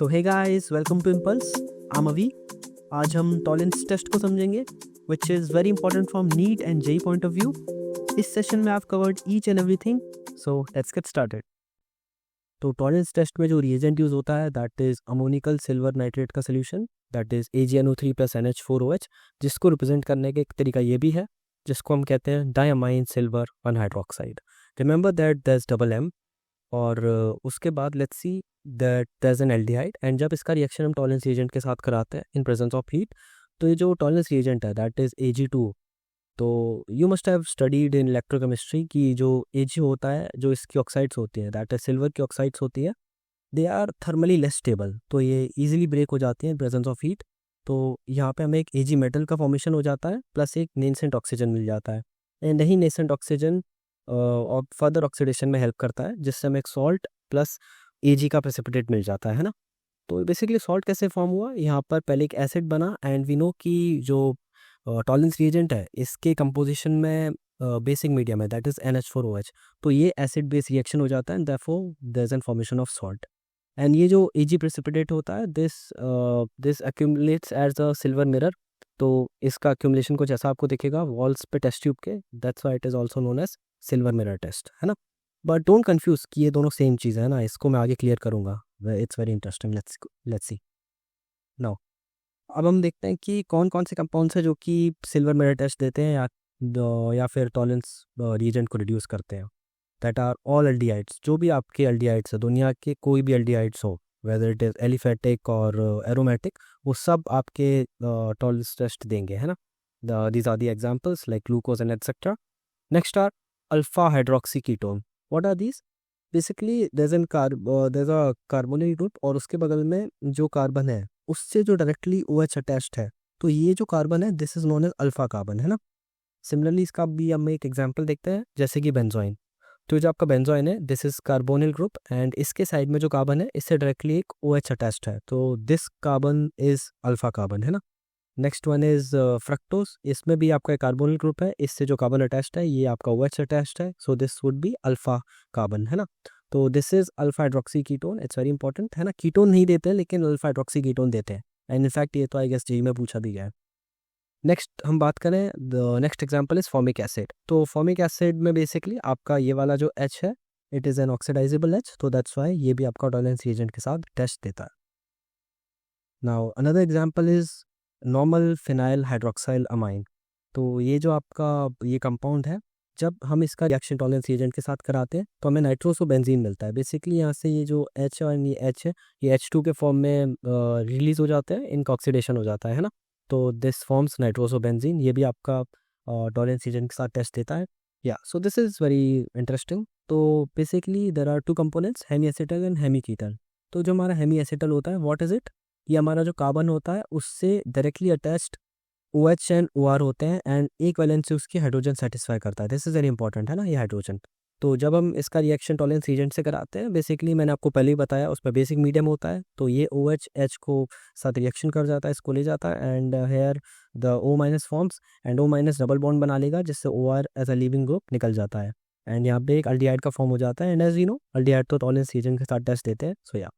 So hey guys, welcome to Impulse. I am Avi. आज हम Tollens test को समझेंगे, which is very important from NEET and JEE point of view. इस session में आप covered each and everything, so let's get started. तो Tollens test में जो रिएजेंट यूज़ होता है that is ammoniacal silver nitrate का solution, that is AgNO3 + NH4OH, जिसको रिप्रेजेंट करने का एक तरीका ये भी है, जिसको हम कहते हैं diamine silver anhydroxide. Remember that there is double M। और उसके बाद let's see that there is an aldehyde, and जब इसका रिएक्शन हम टॉलरेंस रिएजेंट के साथ कराते हैं इन प्रेजेंस ऑफ हीट, तो ये जो टॉलरेंस रिएजेंट है दैट इज़ Ag2। तो you must have studied in electrochemistry की जो Ag होता है, जो इसकी ऑक्साइड्स होती हैं दैट इज सिल्वर की ऑक्साइड्स होती है, they are thermally less stable, तो ये ईजिली ब्रेक हो जाती हैं इन प्रेजेंस ऑफ हीट। तो यहाँ पे हमें एक Ag मेटल का फॉर्मेशन हो जाता है, प्लस एक नेसेंट ऑक्सीजन मिल जाता है, एंड यही नेसेंट ऑक्सीजन और फर्दर ऑक्सीडेशन में हेल्प करता है, जिससे हमें एक सॉल्ट प्लस Ag का प्रेसिपिटेट मिल जाता है ना। तो बेसिकली सॉल्ट कैसे फॉर्म हुआ, यहाँ पर पहले एक एसिड बना, एंड वी नो कि जो टॉलरेंस रिएजेंट है इसके कंपोजिशन में बेसिक मीडियम है दैट इज़ NH4OH। तो ये एसिड बेस रिएक्शन हो जाता है, and therefore there is an formation of salt. And ये जो Ag प्रेसिपिटेट होता है this accumulates as a silver mirror. तो इसका एक्यूमुलेशन कुछ ऐसा आपको दिखेगा वॉल्स पे टेस्ट ट्यूब के, that's why it is also known as silver mirror test, है ना। बट डोंट कंफ्यूज कि ये दोनों सेम चीज़ है ना, इसको मैं आगे क्लियर करूँगा, it's very interesting. Let's see now. अब हम देखते हैं कि कौन कौन से कंपाउंड्स हैं जो कि सिल्वर मिरर टेस्ट देते हैं या फिर टॉलरेंस रिएजेंट को रिड्यूस करते हैं। That are all aldehydes. जो भी आपके एल्डिहाइड्स है, दुनिया के कोई भी एल्डिहाइड्स हो, वेदर इट इज़ एलिफेटिक और एरोमेटिक, वो सब आपके टॉलरेंस टेस्ट देंगे, है ना। These are the examples like glucose and etcetera. Next are alpha hydroxy ketone. What are these? Basically there is a carbonyl group, और उसके बगल में जो कार्बन है उससे जो डायरेक्टली OH अटैच्ड है, तो ये जो कार्बन है this is known as alpha carbon, है ना। सिमिलरली इसका भी हम एक एग्जांपल देखते हैं, जैसे कि बेंजोइन। तो जो आपका बेंजोइन है this is carbonyl group, and इसके साइड में जो कार्बन है इससे डायरेक्टली एक OH अटैच्ड है, तो this carbon is alpha carbon, है ना। Next one is fructose. इसमें भी आपका कार्बोनिल ग्रुप है, इससे जो कार्बन अटैच्ड है ये आपका OH अटैच्ड है, so this would be alpha carbon, है ना। तो this is alpha hydroxy ketone. It's very important, है ना। कीटोन नहीं देते हैं लेकिन अल्फा हाइड्रोक्सी कीटोन देते हैं, एंड इनफैक्ट ये तो आई गेस जेई में पूछा भी गया है। नेक्स्ट हम बात करें, the next example is formic acid. तो फॉर्मिक एसिड में बेसिकली आपका ये वाला जो H है it is an oxidisable H, तो दैट्स वाई ये भी आपका टॉलरेंस रिएजेंट के साथ टेस्ट देता है। Now another example is normal phenyl hydroxyl amine. तो ये जो आपका ये कंपाउंड है, जब हम इसका रिएक्शन टॉलरेंस रिएजेंट के साथ कराते हैं तो हमें नाइट्रोसोबेंजीन मिलता है। बेसिकली यहाँ से ये जो H और ये H है ये H2 के फॉर्म में रिलीज हो जाते हैं, इनका ऑक्सीडेशन हो जाता है ना। तो दिस फॉर्म्स नाइट्रोसोबेंजीन, ये भी आपका टॉलरेंस रिएजेंट के साथ टेस्ट देता है। Yeah so this is very interesting. तो basically there are two components, hemiacetal and hemiketal. तो जो हमारा हेमी एसिटल होता है व्हाट इज़ इट, ये हमारा जो कार्बन होता है उससे directly attached OH and OR होते हैं, एंड एक वैलेंस से उसकी हाइड्रोजन सेटिस्फाई करता है। दिस इज़ वेरी इंपॉर्टेंट, है ना, ये हाइड्रोजन। तो जब हम इसका रिएक्शन टॉलरेंस रिएजेंट से कराते हैं, बेसिकली मैंने आपको पहले ही बताया उसमें बेसिक मीडियम होता है, तो ये OH H को साथ रिएक्शन कर जाता है, इसको ले जाता है, and here the O- forms, and O- double bond बना लेगा, जिससे OR as a leaving group निकल जाता है, एंड यहाँ पे एक अल्डिहाइड का फॉर्म हो जाता है। And as you know aldehyde तो टॉलरेंस रिएजेंट के साथ टेस्ट देते हैं। सो या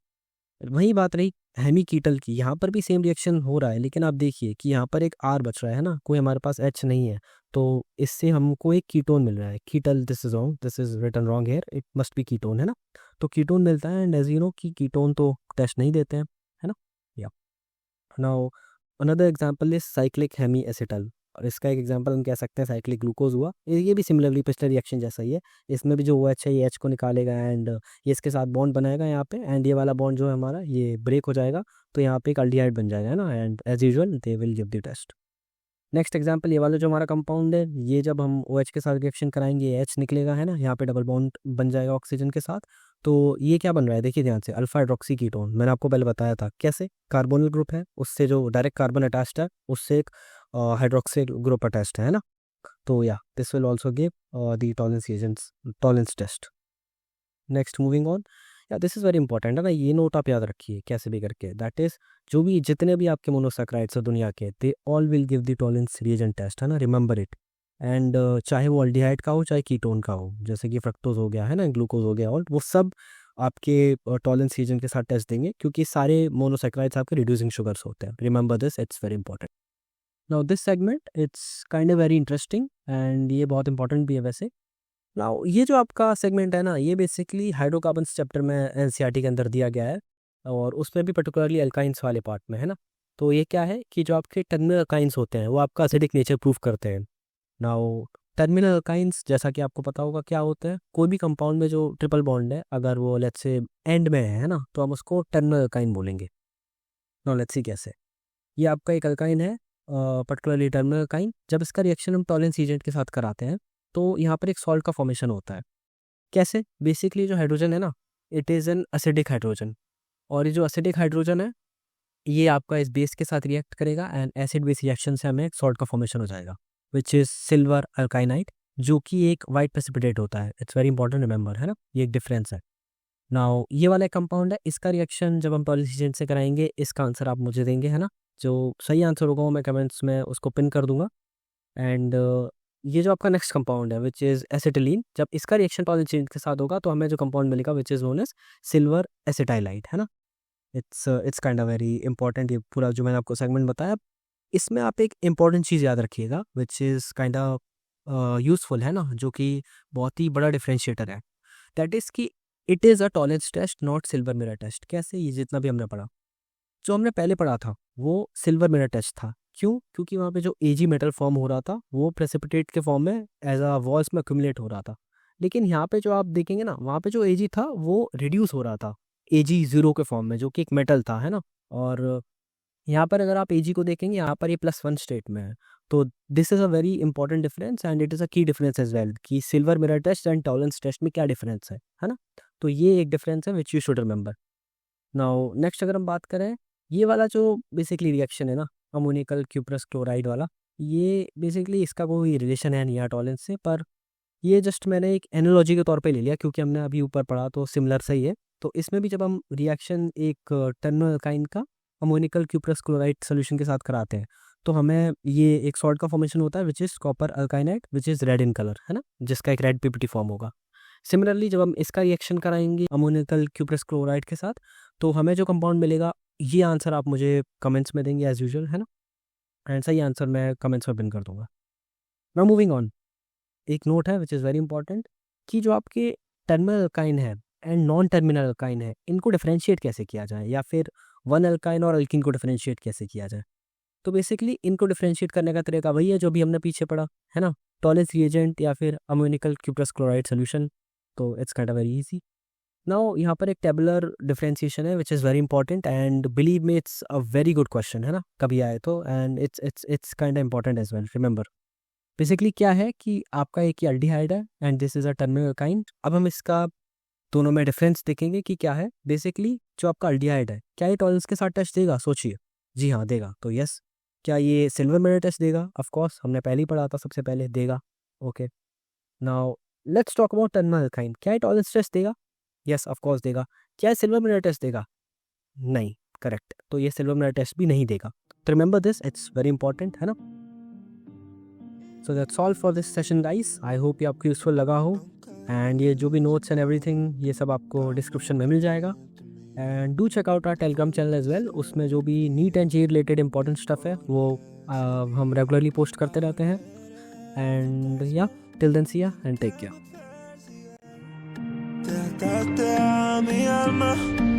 वही बात रही हेमी कीटल की, यहाँ पर भी सेम रिएक्शन हो रहा है, लेकिन आप देखिए कि यहाँ पर एक R बच रहा है ना, कोई हमारे पास H नहीं है, तो इससे हमको एक कीटोन मिल रहा है। Ketal, this is wrong, this is written wrong here, it must be ketone, है ना। तो कीटोन मिलता है, एंड एज यू नो कि कीटोन तो टेस्ट नहीं देते हैं, है ना। Yeah now another example is cyclic hemiacetal, और इसका एक एग्जांपल हम कह सकते हैं साइक्लिक ग्लूकोज हुआ। ये भी सिमिलरली पिछले रिएक्शन जैसा ही है, इसमें भी जो OH है ये H को निकालेगा, एंड ये इसके साथ बॉन्ड बनाएगा यहाँ पे, एंड ये वाला बॉन्ड जो है हमारा ये ब्रेक हो जाएगा, तो यहाँ पे एक अल्डिहाइड बन जाएगा, है ना, and as usual they will give the test. Next example ये वाला जो हमारा कंपाउंड है, ये जब हम OH के साथ रिएक्शन कराएंगे H निकलेगा, है ना, यहाँ पे डबल बॉन्ड बन जाएगा ऑक्सीजन के साथ। तो ये क्या बन रहा है देखिए ध्यान से, अल्फा हाइड्रोक्सी कीटोन। मैंने आपको पहले बताया था कैसे, कार्बोनिल ग्रुप है उससे जो डायरेक्ट कार्बन अटैच्ड है उससे एक हाइड्रोक्सिल ग्रुप अटैच्ड है ना। तो या this will also give the Tollens reagents Tollens test. Next moving on, या दिस इज़ वेरी इंपॉर्टेंट, है ना, ये नोट आप याद रखिए कैसे भी करके, दैट इज जो भी जितने भी आपके मोनोसैकेराइड्स हैं दुनिया के, they all will give the Tollens reagent test, है ना, रिमेंबर इट। एंड चाहे वो अल्डिहाइड का हो चाहे कीटोन का हो, जैसे कि फ्रक्टोज हो गया, है ना, ग्लूकोज हो गया, और वो सब आपके टॉलरेंस रीजन के साथ टेस्ट देंगे, क्योंकि सारे मोनोसैकेराइड्स आपके रिड्यूसिंग शुगर्स होते हैं. Remember this, it's very important. Now this segment it's kind of very interesting and ये बहुत इंपॉर्टेंट भी है वैसे. नाउ ये जो आपका सेगमेंट है ना, ये बेसिकली हाइड्रोकार्बन्स चैप्टर में एनसीईआरटी के अंदर दिया गया है, और उसमें भी पर्टिकुलरली अल्काइंस वाले पार्ट में है ना. तो ये क्या है कि जो आपके टर्मिनल अल्काइंस होते हैं वो आपका एसिडिक नेचर प्रूव करते हैं. नाउ टर्मिनल अल्काइंस जैसा कि आपको पता होगा क्या होता है, कोई भी कंपाउंड में जो ट्रिपल बॉन्ड है अगर वो लेट्स से एंड में है ना, तो हम उसको टर्मिनल अल्काइन बोलेंगे. नाउ लेट्स सी कैसे. ये आपका एक अल्काइन है, पर्टिकुलरली टर्मिनल अल्काइन. जब इसका रिएक्शन हम टॉलरेंस एजेंट के साथ कराते हैं तो यहाँ पर एक सॉल्ट का फॉर्मेशन होता है. कैसे? बेसिकली जो हाइड्रोजन है ना, it is an acidic hydrogen, और ये जो एसिडिक हाइड्रोजन है ये आपका इस बेस के साथ रिएक्ट करेगा एंड एसिड बेस रिएक्शन से हमें एक सॉल्ट का फॉर्मेशन हो जाएगा विच इज़ सिल्वर अल्काइनाइट, जो कि एक वाइट प्रेसिपिटेट होता है. इट्स वेरी इंपॉर्टेंट रिमेंबर, है ना, ये एक डिफरेंस है. नाउ ये वाला कंपाउंड है, इसका रिएक्शन जब हम टॉलरेंस एजेंट से कराएंगे इसका आंसर आप मुझे देंगे, है ना. जो सही आंसर होगा वो मैं कमेंट्स में उसको पिन कर दूंगा. एंड ये जो आपका नेक्स्ट कंपाउंड है विच इज़ एसिटिलीन, जब इसका रिएक्शन टॉलरेंस एजेंट के साथ होगा तो हमें जो कंपाउंड मिलेगा which is known as silver acetylide, है ना. It's kind of very important ये पूरा जो मैंने आपको सेगमेंट बताया. इसमें आप एक इंपॉर्टेंट चीज़ याद रखिएगा which is kind of useful, है ना, जो कि बहुत ही बड़ा डिफरेंशिएटर है. दैट इज़ कि it is a Tollens test not silver mirror test. कैसे? ये जितना भी हमने पढ़ा, जो हमने पहले पढ़ा था वो सिल्वर मिरर टेस्ट था. क्यों? क्योंकि वहाँ पे जो एजी मेटल फॉर्म हो रहा था वो प्रेसिपिटेट के फॉर्म में एज अ वॉल्स में अक्यूमुलेट हो रहा था. लेकिन यहाँ पे जो आप देखेंगे ना, वहाँ पे जो एजी था वो रिड्यूस हो रहा था एजी जीरो के फॉर्म में, जो कि एक मेटल था, है ना. और यहाँ पर अगर आप एजी को देखेंगे, यहाँ पर ये +1 स्टेट में है. तो this is a very important difference and it is a key difference as well, कि silver mirror test and Tollens test में क्या डिफरेंस है ना. तो ये एक डिफरेंस है which you should remember. Now next अगर हम बात करें, ये वाला जो बेसिकली रिएक्शन है ना, अमोनिकल क्यूप्रस क्लोराइड वाला, ये बेसिकली इसका कोई रिलेशन है नहीं है टॉलरेंस से, पर ये जस्ट मैंने एक एनालॉजी के तौर पे ले लिया क्योंकि हमने अभी ऊपर पढ़ा तो सिमिलर सही है. तो इसमें भी जब हम रिएक्शन एक टर्मिनल अल्काइन का अमोनिकल क्यूप्रस क्लोराइड सोल्यूशन के साथ कराते हैं तो हमें ये एक सॉल्ट का फॉर्मेशन होता है which is copper alkynide which is red in colour, है ना, जिसका एक रेड पीपीटी फॉर्म होगा. सिमिलरली जब हम इसका रिएक्शन कराएंगे अमोनिकल क्यूप्रस क्लोराइड के साथ तो हमें जो कंपाउंड मिलेगा, ये आंसर आप मुझे कमेंट्स में देंगे एज यूजुअल, है ना. एंड सही आंसर मैं कमेंट्स में पिन कर दूंगा. नाउ मूविंग ऑन, एक नोट है विच इज़ वेरी इंपॉर्टेंट, कि जो आपके टर्मिनल अल्काइन है एंड नॉन टर्मिनल अल्काइन है इनको डिफरेंशिएट कैसे किया जाए, या फिर वन अल्काइन और अल्किन को डिफरेंशिएट कैसे किया जाए. तो बेसिकली इनको डिफरेंशिएट करने का तरीका वही है जो भी हमने पीछे पढ़ा, है ना, टॉलरेंस रिएजेंट या फिर अमोनिकल क्यूप्रस क्लोराइड सोल्यूशन. तो it's kind of very easy. Now यहाँ पर एक टेबुलर डिफरेंशिएशन है which is very important and believe me it's a very good question, है ना, कभी आए तो. And it's kind of important as well. Remember basically क्या है कि आपका एक ही एल्डिहाइड है and this is a terminal alkyne. अब हम इसका दोनों में डिफरेंस देखेंगे कि क्या है. बेसिकली जो आपका एल्डिहाइड है, क्या ये टॉलरेंस के साथ टेस्ट देगा? सोचिए. जी हाँ, देगा. तो यस. क्या ये सिल्वर मिरर टेस्ट देगा? ऑफ कोर्स, हमने पहले ही पढ़ा था, सबसे पहले देगा. Okay. Now let's talk about terminal alkyne. क्या ये टॉलरेंस टेस्ट देगा? यस, ऑफ कोर्स देगा. क्या ये सिल्वर मिरर टेस्ट देगा? नहीं. करेक्ट. तो ये सिल्वर मिरर टेस्ट भी नहीं देगा. तो remember this, it's very important, है ना. So that's all for this session guys. I hope ये आपको यूजफुल लगा हो. एंड ये जो भी नोट्स एंड एवरीथिंग ये सब आपको डिस्क्रिप्शन में मिल जाएगा. And do check out our Telegram channel as well. उसमें जो भी NEET and JEE related important stuff है वो हम रेगुलरली पोस्ट करते रहते हैं. एंड या till then see ya and take care. Te atacaste a mi alma.